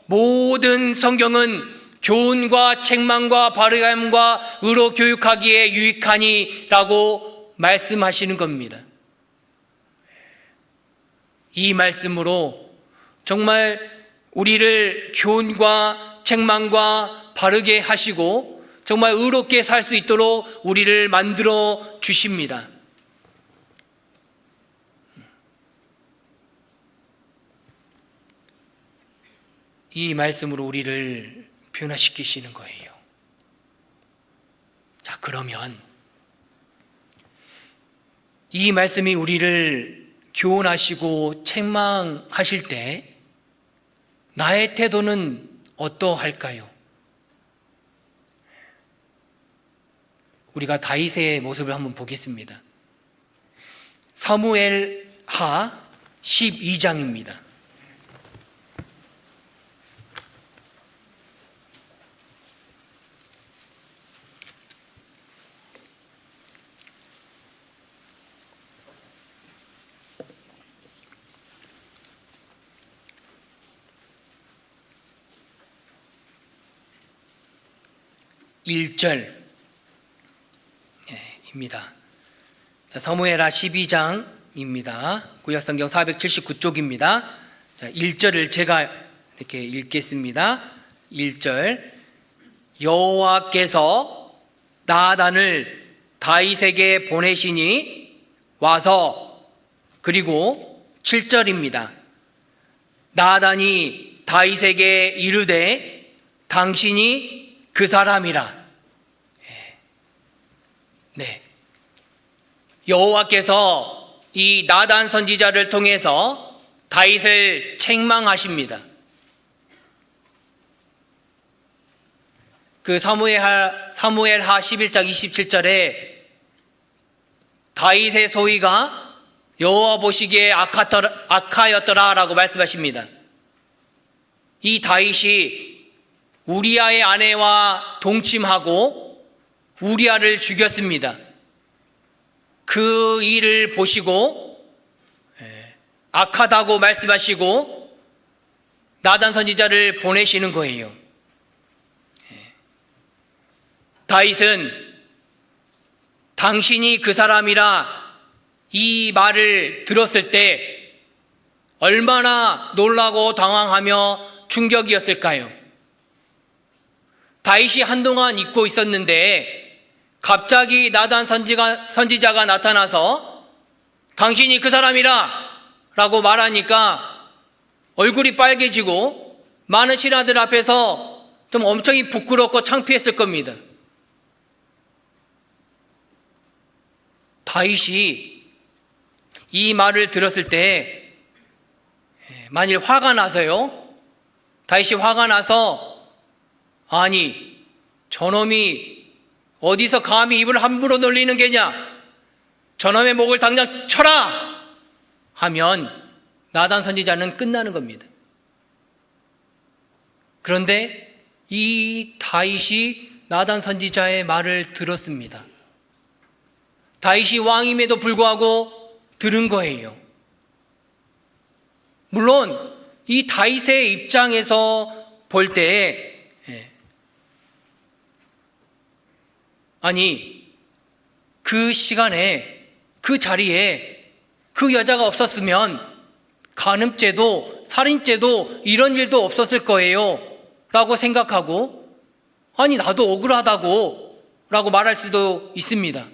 모든 성경은 교훈과 책망과 바르게 의로 교육하기에 유익하니라고 말씀하시는 겁니다. 이 말씀으로 정말 우리를 교훈과 책망과 바르게 하시고 정말 의롭게 살 수 있도록 우리를 만들어 주십니다. 이 말씀으로 우리를 변화시키시는 거예요. 자, 그러면 이 말씀이 우리를 교훈하시고 책망하실 때 나의 태도는 어떠할까요? 우리가 다윗의 모습을 한번 보겠습니다. 사무엘하 12장입니다. 입니다. 사무엘하 12장입니다. 구약성경 479쪽입니다. 1절을 제가 이렇게 읽겠습니다. 1절, 여호와께서 나단을 다윗에게 보내시니 와서, 그리고 7절입니다. 나단이 다윗에게 이르되 당신이 그 사람이라. 네, 여호와께서 이 나단 선지자를 통해서 다윗을 책망하십니다. 그 사무엘하 11장 27절에 다윗의 소위가 여호와 보시기에 악하였더라라고 말씀하십니다. 이 다윗이 우리아의 아내와 동침하고 우리아를 죽였습니다. 그 일을 보시고 악하다고 말씀하시고 나단 선지자를 보내시는 거예요. 다윗은 당신이 그 사람이라 이 말을 들었을 때 얼마나 놀라고 당황하며 충격이었을까요? 다윗이 한동안 잊고 있었는데 갑자기 나단 선지자가 나타나서 당신이 그 사람이라 라고 말하니까 얼굴이 빨개지고 많은 신하들 앞에서 좀 엄청 부끄럽고 창피했을 겁니다. 다윗이 이 말을 들었을 때 만일 화가 나서요, 다윗이 화가 나서 아니 저놈이 어디서 감히 입을 함부로 놀리는 게냐, 저놈의 목을 당장 쳐라 하면 나단 선지자는 끝나는 겁니다. 그런데 이 다윗이 나단 선지자의 말을 들었습니다. 다윗이 왕임에도 불구하고 들은 거예요. 물론 이 다윗의 입장에서 볼 때 아니 그 시간에 그 자리에 그 여자가 없었으면 간음죄도 살인죄도 이런 일도 없었을 거예요 라고 생각하고, 아니 나도 억울하다고 라고 말할 수도 있습니다.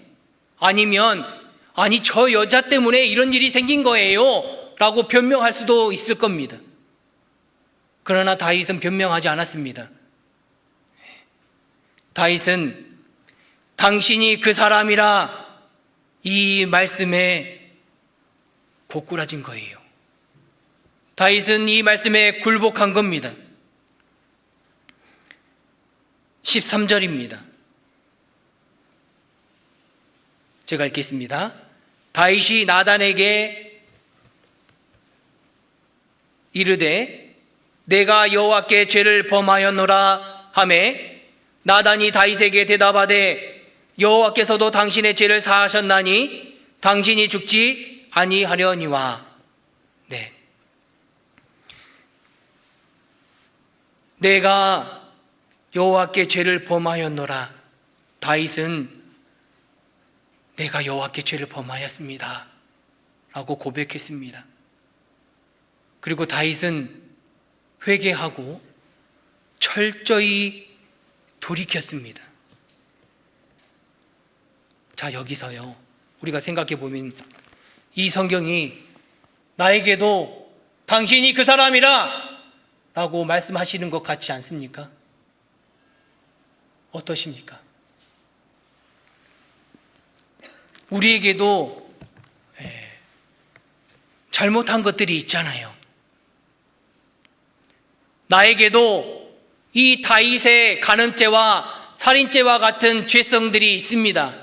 아니면 아니 저 여자 때문에 이런 일이 생긴 거예요 라고 변명할 수도 있을 겁니다. 그러나 다윗은 변명하지 않았습니다. 다윗은 당신이 그 사람이라 이 말씀에 고꾸라진 거예요. 다윗은 이 말씀에 굴복한 겁니다. 13절입니다. 제가 읽겠습니다. 다윗이 나단에게 이르되 내가 여호와께 죄를 범하였노라 하매 나단이 다윗에게 대답하되 여호와께서도 당신의 죄를 사하셨나니 당신이 죽지 아니하려니와. 네. 내가 여호와께 죄를 범하였노라. 다윗은 내가 여호와께 죄를 범하였습니다 라고 고백했습니다. 그리고 다윗은 회개하고 철저히 돌이켰습니다. 자, 여기서요, 우리가 생각해 보면 이 성경이 나에게도 당신이 그 사람이라 라고 말씀하시는 것 같지 않습니까? 어떠십니까? 우리에게도 잘못한 것들이 있잖아요. 나에게도 이 다윗의 간음죄와 살인죄와 같은 죄성들이 있습니다.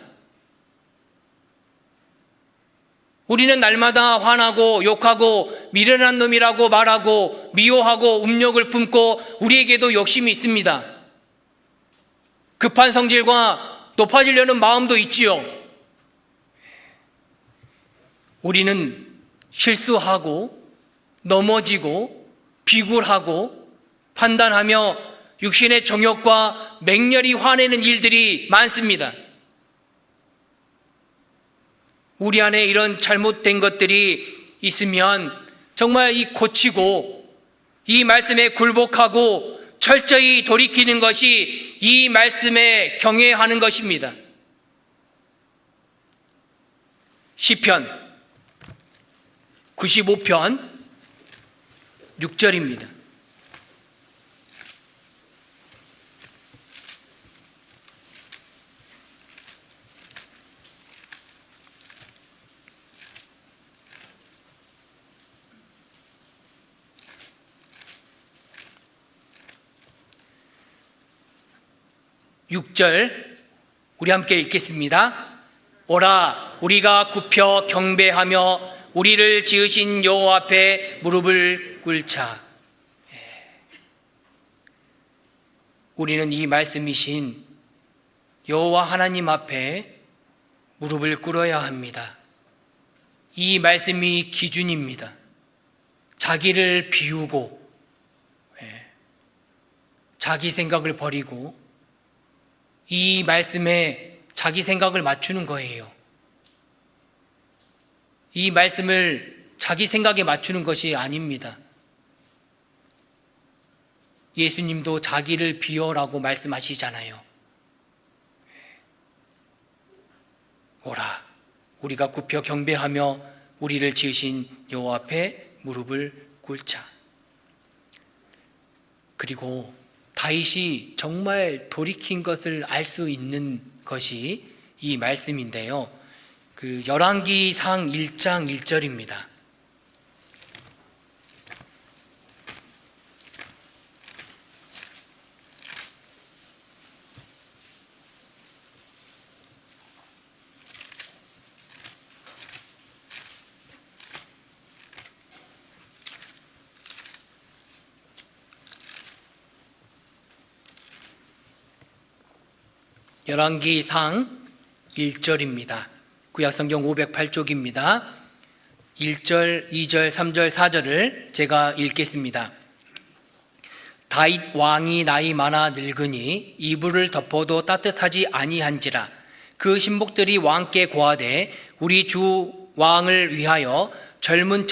우리는 날마다 화나고 욕하고 미련한 놈이라고 말하고 미워하고 음욕을 품고 우리에게도 욕심이 있습니다. 급한 성질과 높아지려는 마음도 있지요. 우리는 실수하고 넘어지고 비굴하고 판단하며 육신의 정욕과 맹렬히 화내는 일들이 많습니다. 우리 안에 이런 잘못된 것들이 있으면 정말 이 고치고 이 말씀에 굴복하고 철저히 돌이키는 것이 이 말씀에 경외하는 것입니다. 시편 95편 6절입니다. 우리 함께 읽겠습니다. 오라, 우리가 굽혀 경배하며 우리를 지으신 여호와 앞에 무릎을 꿇자. 우리는 이 말씀이신 여호와 하나님 앞에 무릎을 꿇어야 합니다. 이 말씀이 기준입니다. 자기를 비우고 자기 생각을 버리고 이 말씀에 자기 생각을 맞추는 거예요. 이 말씀을 자기 생각에 맞추는 것이 아닙니다. 예수님도 자기를 비워라고 말씀하시잖아요. 오라, 우리가 굽혀 경배하며 우리를 지으신 여호와 앞에 무릎을 꿇자. 그리고 다윗이 정말 돌이킨 것을 알 수 있는 것이 이 말씀인데요. 그 열왕기상 1장 1절입니다. 열왕기상 1절입니다. 구약성경 508쪽입니다. 1절, 2절, 3절, 4절을 제가 읽겠습니다. 다윗 왕이 나이 많아 늙으니 이불을 덮어도 따뜻하지 아니한지라. 그 신복들이 왕께 고하되 우리 주 왕을 위하여 젊은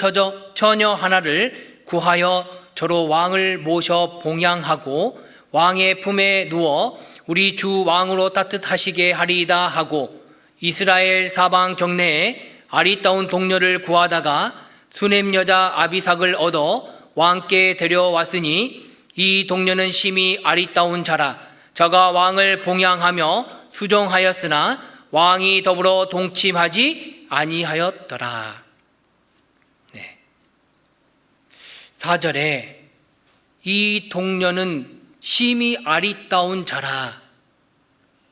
처녀 하나를 구하여 저로 왕을 모셔 봉양하고 왕의 품에 누워 우리 주 왕으로 따뜻하시게 하리이다 하고 이스라엘 사방 경내에 아리따운 동료를 구하다가 수넴 여자 아비삭을 얻어 왕께 데려왔으니 이 동료는 심히 아리따운 자라. 저가 왕을 봉양하며 수종하였으나 왕이 더불어 동침하지 아니하였더라. 4절에 이 동료는 심히 아리따운 자라.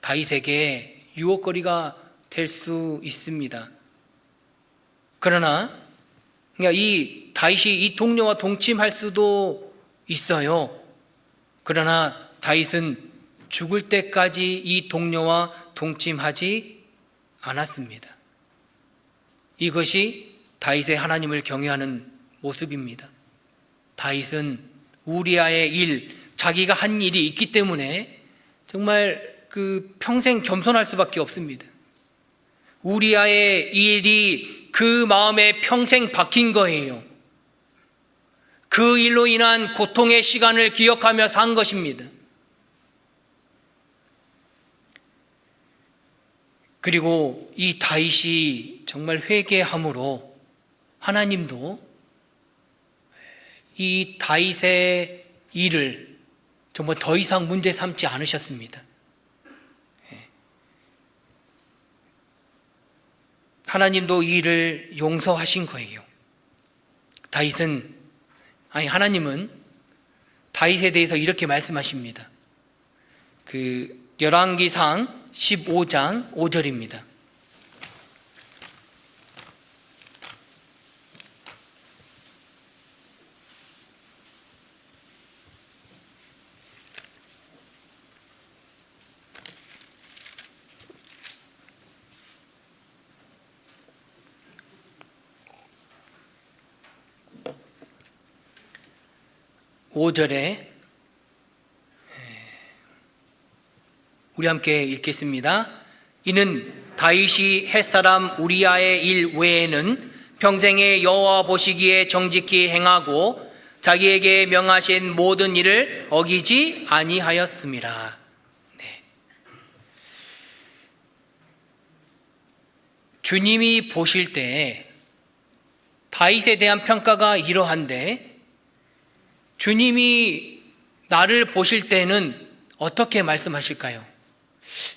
다윗에게 유혹거리가 될 수 있습니다. 그러나 이 다윗이 이 동료와 동침할 수도 있어요. 그러나 다윗은 죽을 때까지 이 동료와 동침하지 않았습니다. 이것이 다윗의 하나님을 경외하는 모습입니다. 다윗은 우리아의 일, 자기가 한 일이 있기 때문에 정말 그 평생 겸손할 수밖에 없습니다. 우리아의 일이 그 마음에 평생 박힌 거예요. 그 일로 인한 고통의 시간을 기억하며 산 것입니다. 그리고 이 다윗이 정말 회개함으로 하나님도 이 다윗의 일을 정말 더 이상 문제 삼지 않으셨습니다. 하나님도 이 일을 용서하신 거예요. 하나님은 다윗에 대해서 이렇게 말씀하십니다. 그 열왕기상 15장 5절입니다. 오절에 우리 함께 읽겠습니다. 이는 다윗이 햇사람 우리아의 일 외에는 평생에 여호와 보시기에 정직히 행하고 자기에게 명하신 모든 일을 어기지 아니하였음이라. 네. 주님이 보실 때 다윗에 대한 평가가 이러한데, 주님이 나를 보실 때는 어떻게 말씀하실까요?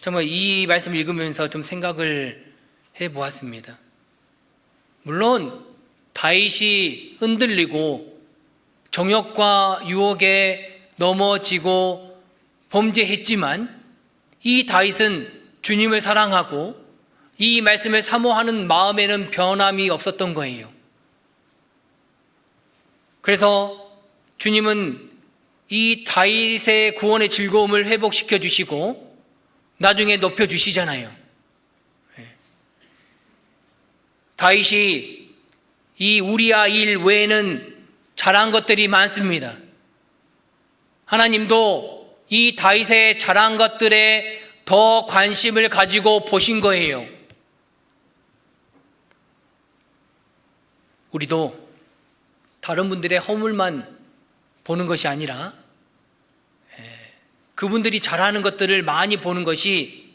정말 이 말씀을 읽으면서 좀 생각을 해보았습니다. 물론 다윗이 흔들리고 정욕과 유혹에 넘어지고 범죄했지만 이 다윗은 주님을 사랑하고 이 말씀을 사모하는 마음에는 변함이 없었던 거예요. 그래서 주님은 이 다윗의 구원의 즐거움을 회복시켜 주시고 나중에 높여 주시잖아요. 다윗이 이 우리아 일 외에는 잘한 것들이 많습니다. 하나님도 이 다윗의 잘한 것들에 더 관심을 가지고 보신 거예요. 우리도 다른 분들의 허물만 보는 것이 아니라 그분들이 잘하는 것들을 많이 보는 것이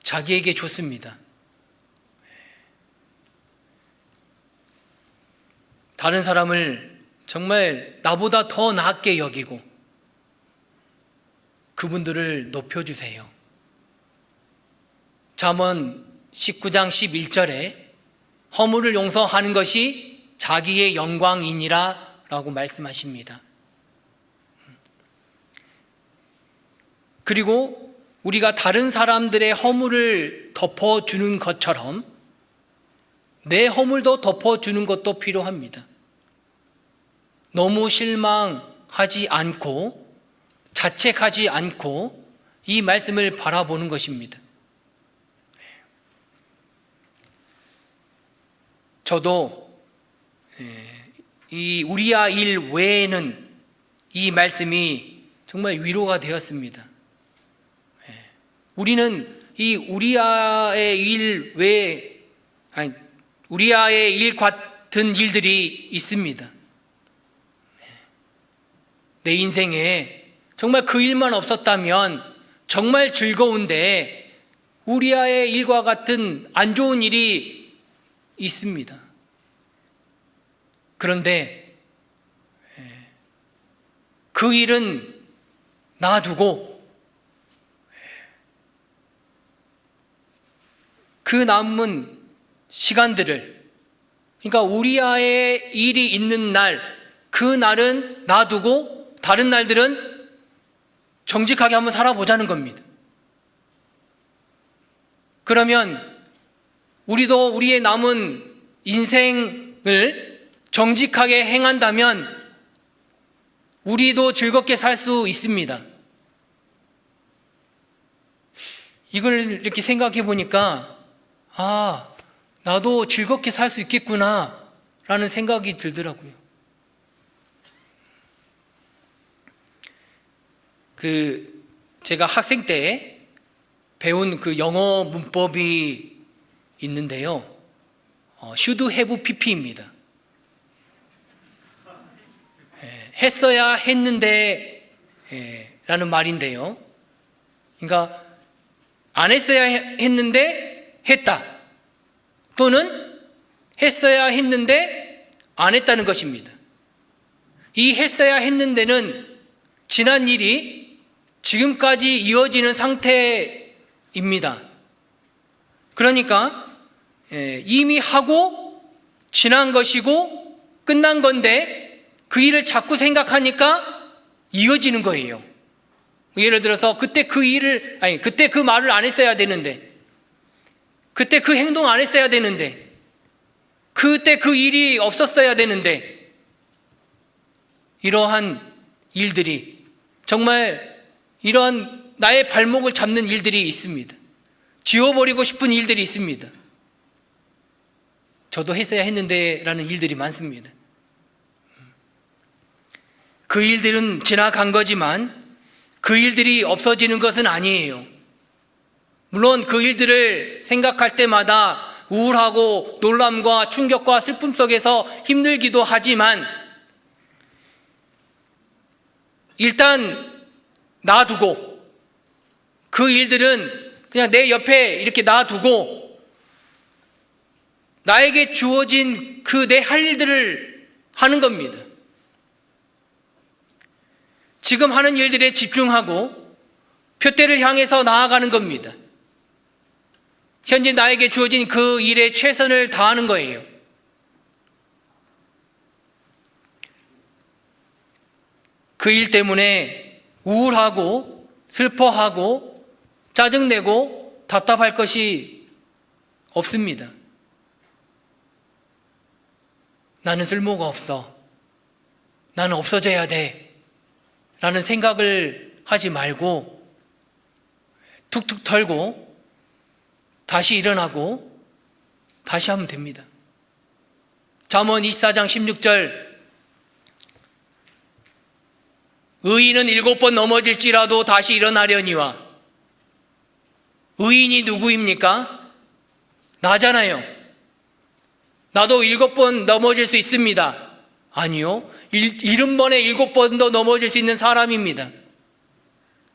자기에게 좋습니다. 다른 사람을 정말 나보다 더 낫게 여기고 그분들을 높여주세요. 잠언 19장 11절에 허물을 용서하는 것이 자기의 영광이니라 라고 말씀하십니다. 그리고 우리가 다른 사람들의 허물을 덮어주는 것처럼 내 허물도 덮어주는 것도 필요합니다. 너무 실망하지 않고 자책하지 않고 이 말씀을 바라보는 것입니다. 저도 이 우리아 일 외에는 이 말씀이 정말 위로가 되었습니다. 우리는 이 우리아의 일 외에, 우리아의 일 같은 일들이 있습니다. 내 인생에 정말 그 일만 없었다면 정말 즐거운데 우리아의 일과 같은 안 좋은 일이 있습니다. 그런데 그 일은 놔두고 그 남은 시간들을, 그러니까 우리아의 일이 있는 날, 그 날은 놔두고 다른 날들은 정직하게 한번 살아보자는 겁니다. 그러면 우리도 우리의 남은 인생을 정직하게 행한다면 우리도 즐겁게 살 수 있습니다. 이걸 이렇게 생각해 보니까 나도 즐겁게 살 수 있겠구나 라는 생각이 들더라고요. 제가 학생 때 배운 그 영어 문법이 있는데요. should have pp입니다. 했어야 했는데 라는 말인데요. 그러니까 안 했어야 했는데 했다. 또는 했어야 했는데 안 했다는 것입니다. 이 했어야 했는데는 지난 일이 지금까지 이어지는 상태입니다. 그러니까 이미 하고 지난 것이고 끝난 건데 그 일을 자꾸 생각하니까 이어지는 거예요. 예를 들어서 그때 그 말을 안 했어야 되는데, 그때 그 행동 안 했어야 되는데, 그때 그 일이 없었어야 되는데, 이러한 일들이, 정말 이러한 나의 발목을 잡는 일들이 있습니다. 지워버리고 싶은 일들이 있습니다. 저도 했어야 했는데 라는 일들이 많습니다. 그 일들은 지나간 거지만 그 일들이 없어지는 것은 아니에요. 물론 그 일들을 생각할 때마다 우울하고 놀람과 충격과 슬픔 속에서 힘들기도 하지만 일단 놔두고, 그 일들은 그냥 내 옆에 이렇게 놔두고 나에게 주어진 그 내 할 일들을 하는 겁니다. 지금 하는 일들에 집중하고 표대를 향해서 나아가는 겁니다. 현재 나에게 주어진 그 일에 최선을 다하는 거예요. 그 일 때문에 우울하고 슬퍼하고 짜증내고 답답할 것이 없습니다. 나는 쓸모가 없어. 나는 없어져야 돼. 라는 생각을 하지 말고 툭툭 털고 다시 일어나고 다시 하면 됩니다. 잠언 24장 16절, 의인은 7번 넘어질지라도 다시 일어나려니와. 의인이 누구입니까? 나잖아요. 나도 7번 넘어질 수 있습니다. 아니요. 70번에 7번도 넘어질 수 있는 사람입니다.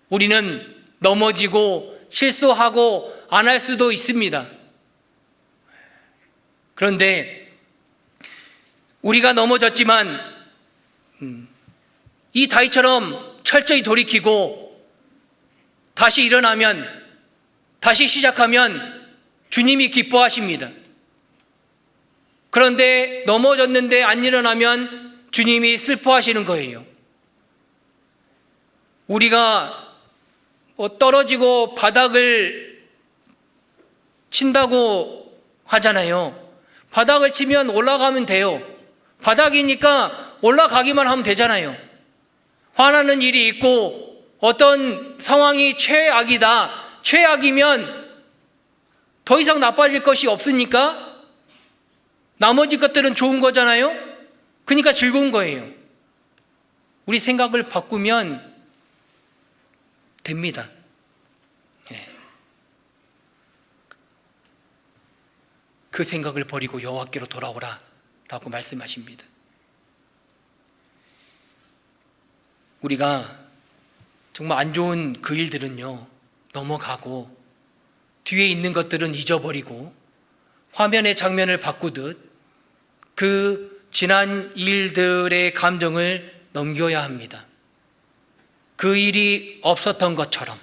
우리는 넘어지고 실수하고 안 할 수도 있습니다. 그런데 우리가 넘어졌지만 이 다윗처럼 철저히 돌이키고 다시 일어나면, 다시 시작하면 주님이 기뻐하십니다. 그런데 넘어졌는데 안 일어나면 주님이 슬퍼하시는 거예요. 우리가 떨어지고 바닥을 친다고 하잖아요. 바닥을 치면 올라가면 돼요. 바닥이니까 올라가기만 하면 되잖아요. 화나는 일이 있고 어떤 상황이 최악이다. 최악이면 더 이상 나빠질 것이 없으니까 나머지 것들은 좋은 거잖아요. 그러니까 즐거운 거예요. 우리 생각을 바꾸면 됩니다. 그 생각을 버리고 여호와께로 돌아오라 라고 말씀하십니다. 우리가 정말 안 좋은 그 일들은요, 넘어가고 뒤에 있는 것들은 잊어버리고 화면의 장면을 바꾸듯 그 지난 일들의 감정을 넘겨야 합니다. 그 일이 없었던 것처럼요.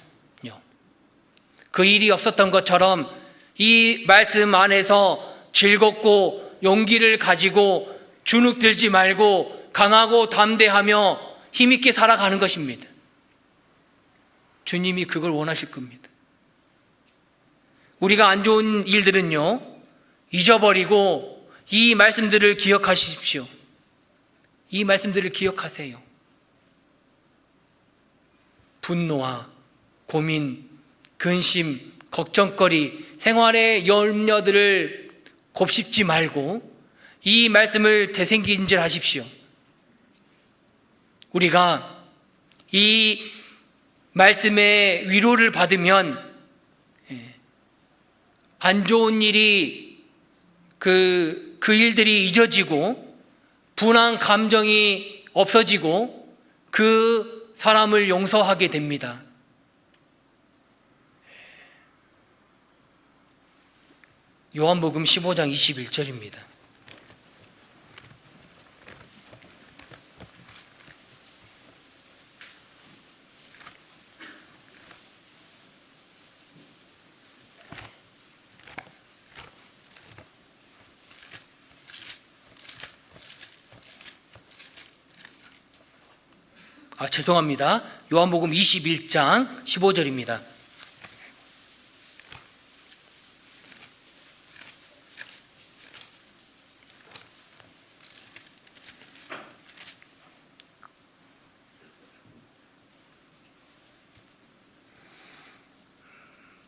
그 일이 없었던 것처럼 이 말씀 안에서 즐겁고 용기를 가지고 주눅 들지 말고 강하고 담대하며 힘있게 살아가는 것입니다. 주님이 그걸 원하실 겁니다. 우리가 안 좋은 일들은요, 잊어버리고 이 말씀들을 기억하십시오. 이 말씀들을 기억하세요. 분노와 고민, 근심, 걱정거리, 생활의 염려들을 곱씹지 말고 이 말씀을 되새김질하십시오. 우리가 이 말씀의 위로를 받으면 안 좋은 일이 그 일들이 잊어지고 분한 감정이 없어지고 그 사람을 용서하게 됩니다. 요한복음 15장 21절입니다. 죄송합니다. 요한복음 21장 15절입니다.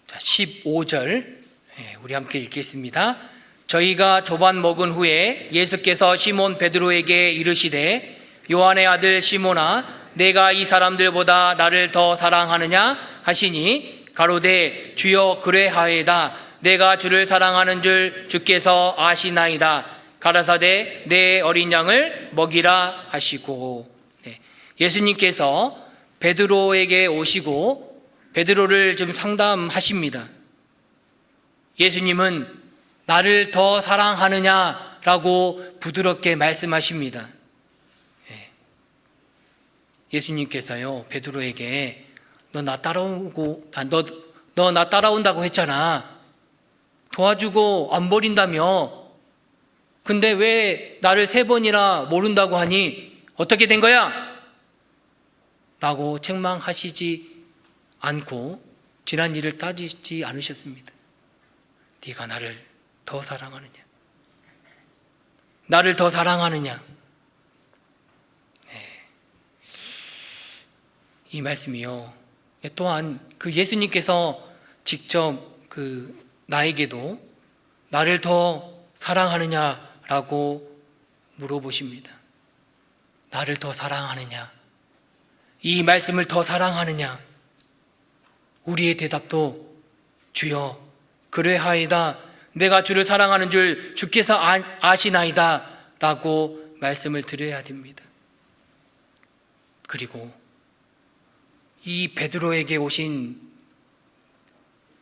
자, 15절 우리 함께 읽겠습니다. 저희가 조반 먹은 후에 예수께서 시몬 베드로에게 이르시되 요한의 아들 시몬아 내가 이 사람들보다 나를 더 사랑하느냐 하시니 가로되 주여 그래하에다 내가 주를 사랑하는 줄 주께서 아시나이다. 가라사대 내 어린 양을 먹이라 하시고. 예수님께서 베드로에게 오시고 베드로를 좀 상담하십니다. 예수님은 나를 더 사랑하느냐라고 부드럽게 말씀하십니다. 예수님께서요 베드로에게 너 나 따라온다고 했잖아. 도와주고 안 버린다며. 근데 왜 나를 3번이나 모른다고 하니? 어떻게 된 거야? 라고 책망하시지 않고 지난 일을 따지지 않으셨습니다. 네가 나를 더 사랑하느냐? 나를 더 사랑하느냐? 이 말씀이요. 또한 그 예수님께서 직접 나에게도 나를 더 사랑하느냐라고 물어보십니다. 나를 더 사랑하느냐? 이 말씀을 더 사랑하느냐? 우리의 대답도 주여 그래하이다. 내가 주를 사랑하는 줄 주께서 아시나이다 라고 말씀을 드려야 됩니다. 그리고 이 베드로에게 오신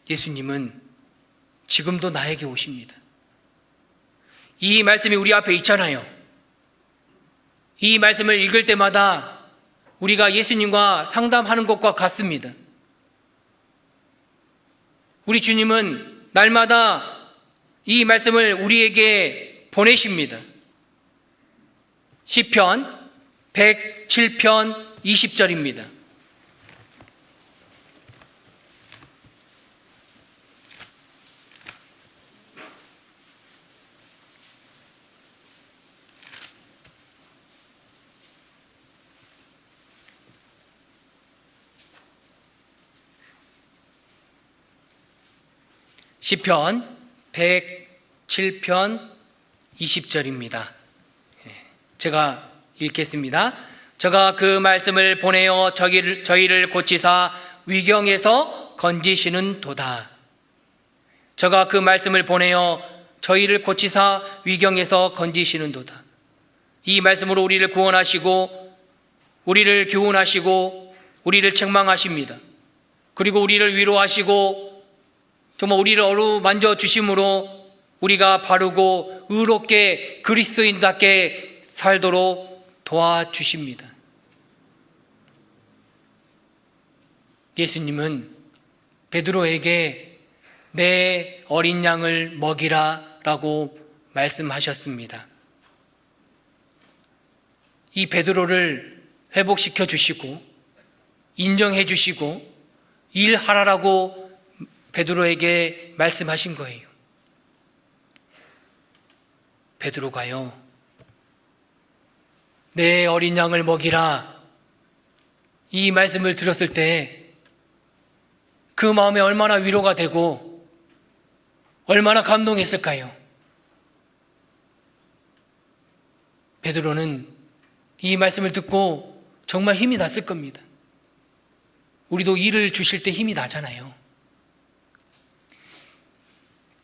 예수님은 지금도 나에게 오십니다. 이 말씀이 우리 앞에 있잖아요. 이 말씀을 읽을 때마다 우리가 예수님과 상담하는 것과 같습니다. 우리 주님은 날마다 이 말씀을 우리에게 보내십니다. 시편 107편 20절입니다. 시편 107편 20절입니다. 제가 읽겠습니다. 저가 그 말씀을 보내어 저희를 고치사 위경에서 건지시는 도다. 저가 그 말씀을 보내어 저희를 고치사 위경에서 건지시는 도다. 이 말씀으로 우리를 구원하시고 우리를 교훈하시고 우리를 책망하십니다. 그리고 우리를 위로하시고 정말 우리를 어루만져 주심으로 우리가 바르고 의롭게 그리스도인답게 살도록 도와주십니다. 예수님은 베드로에게 내 어린 양을 먹이라 라고 말씀하셨습니다. 이 베드로를 회복시켜 주시고 인정해 주시고 일하라라고 베드로에게 말씀하신 거예요. 베드로가요, 내 어린 양을 먹이라 이 말씀을 들었을 때 그 마음에 얼마나 위로가 되고 얼마나 감동했을까요? 베드로는 이 말씀을 듣고 정말 힘이 났을 겁니다. 우리도 일을 주실 때 힘이 나잖아요.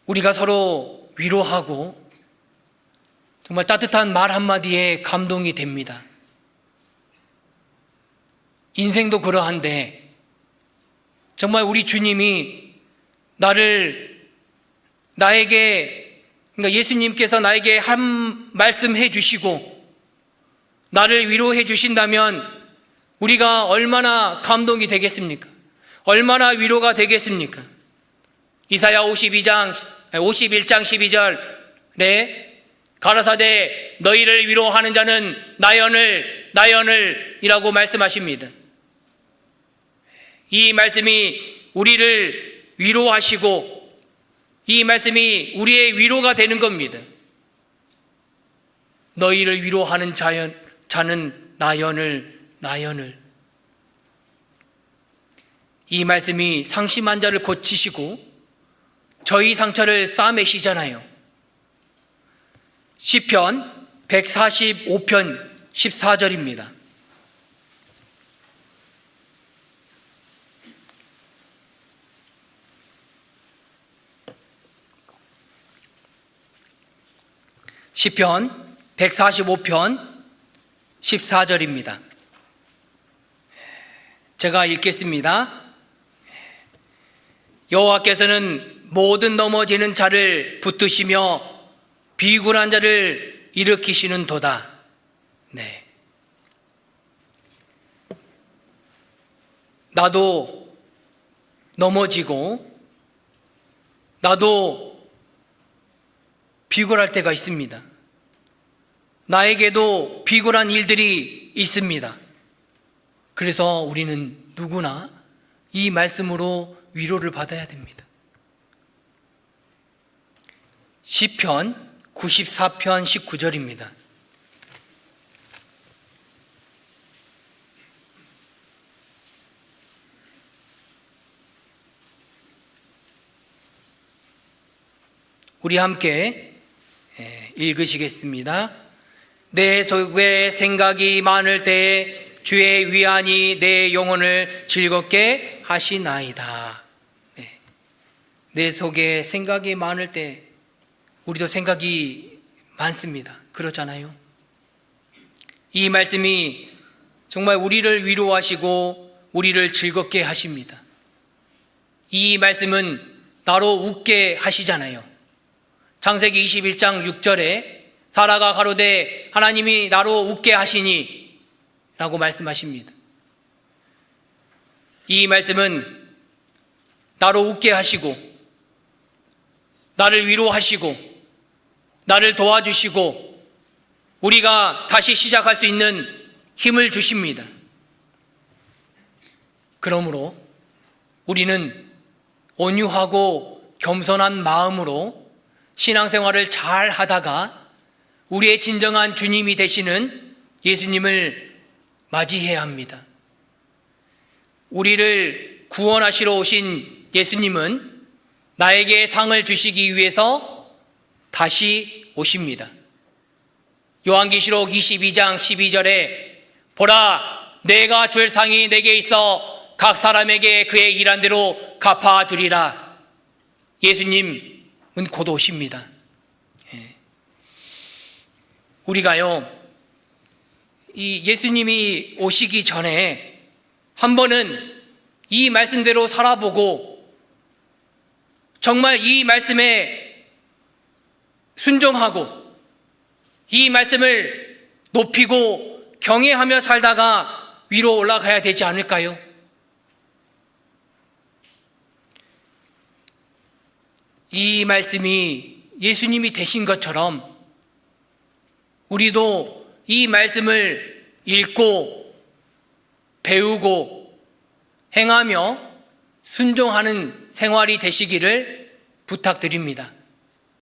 우리가 서로 위로하고 정말 따뜻한 말 한마디에 감동이 됩니다. 인생도 그러한데 정말 우리 주님이 그러니까 예수님께서 나에게 한 말씀 해주시고 나를 위로해 주신다면 우리가 얼마나 감동이 되겠습니까? 얼마나 위로가 되겠습니까? 이사야 51장 12절에 가라사대 너희를 위로하는 자는 나연을 이라고 말씀하십니다. 이 말씀이 우리를 위로하시고 이 말씀이 우리의 위로가 되는 겁니다. 너희를 위로하는 자는 나연을. 이 말씀이 상심한 자를 고치시고 저희 상처를 싸매시잖아요. 시편 145편 14절입니다. 시편 145편 14절입니다. 제가 읽겠습니다. 여호와께서는 모든 넘어지는 자를 붙드시며 비굴한 자를 일으키시는도다. 네. 나도 넘어지고 나도 비굴할 때가 있습니다. 나에게도 비굴한 일들이 있습니다. 그래서 우리는 누구나 이 말씀으로 위로를 받아야 됩니다. 시편 94편 19절입니다. 우리 함께 읽으시겠습니다. 내 속에 생각이 많을 때에 주의 위안이 내 영혼을 즐겁게 하시나이다. 네. 내 속에 생각이 많을 때 우리도 생각이 많습니다. 그렇잖아요. 이 말씀이 정말 우리를 위로하시고 우리를 즐겁게 하십니다. 이 말씀은 나로 웃게 하시잖아요. 창세기 21장 6절에 사라가 가로되 하나님이 나로 웃게 하시니 라고 말씀하십니다. 이 말씀은 나로 웃게 하시고 나를 위로하시고 나를 도와주시고 우리가 다시 시작할 수 있는 힘을 주십니다. 그러므로 우리는 온유하고 겸손한 마음으로 신앙생활을 잘 하다가 우리의 진정한 주님이 되시는 예수님을 맞이해야 합니다. 우리를 구원하시러 오신 예수님은 나에게 상을 주시기 위해서 다시 오십니다. 요한계시록 22장 12절에 보라 내가 줄 상이 내게 있어 각 사람에게 그의 일한 대로 갚아주리라. 예수님은 곧 오십니다. 우리가요 이 예수님이 오시기 전에 한 번은 이 말씀대로 살아보고 정말 이 말씀에 순종하고 이 말씀을 높이고 경외하며 살다가 위로 올라가야 되지 않을까요? 이 말씀이 예수님이 되신 것처럼 우리도 이 말씀을 읽고 배우고 행하며 순종하는 생활이 되시기를 부탁드립니다.